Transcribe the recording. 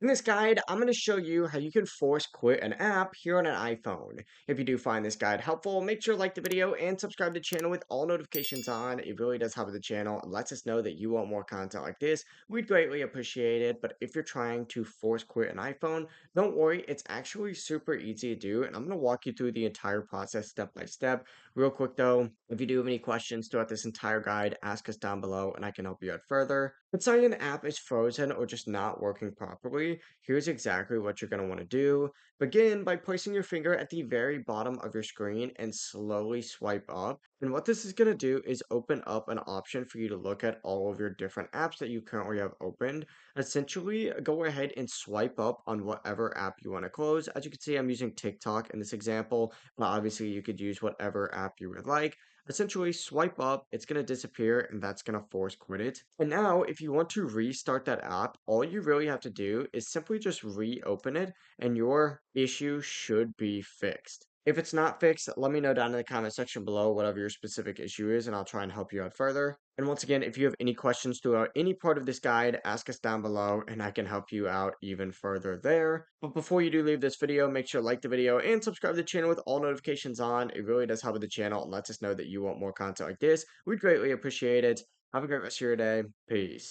In this guide, I'm going to show you how you can force quit an app here on an iPhone. If you do find this guide helpful, make sure to like the video and subscribe to the channel with all notifications on. It really does help the channel and lets us know that you want more content like this. We'd greatly appreciate it. But if you're trying to force quit an iPhone, don't worry, it's actually super easy to do. And I'm going to walk you through the entire process step by step. Real quick though, if you do have any questions throughout this entire guide, ask us down below and I can help you out further. Let's say an app is frozen or just not working properly. Here's exactly what you're going to want to do. Begin by placing your finger at the very bottom of your screen and slowly swipe up. And what this is going to do is open up an option for you to look at all of your different apps that you currently have opened. Essentially, go ahead and swipe up on whatever app you want to close. As you can see, I'm using TikTok in this example, but obviously you could use whatever app you would like. Essentially, swipe up, it's going to disappear, and that's going to force quit it. And now, if you want to restart that app, all you really have to do is simply just reopen it, and your issue should be fixed. If it's not fixed, let me know down in the comment section below whatever your specific issue is, and I'll try and help you out further. And once again, if you have any questions throughout any part of this guide, ask us down below, and I can help you out even further there. But before you do leave this video, make sure to like the video and subscribe to the channel with all notifications on. It really does help with the channel and lets us know that you want more content like this. We'd greatly appreciate it. Have a great rest of your day. Peace.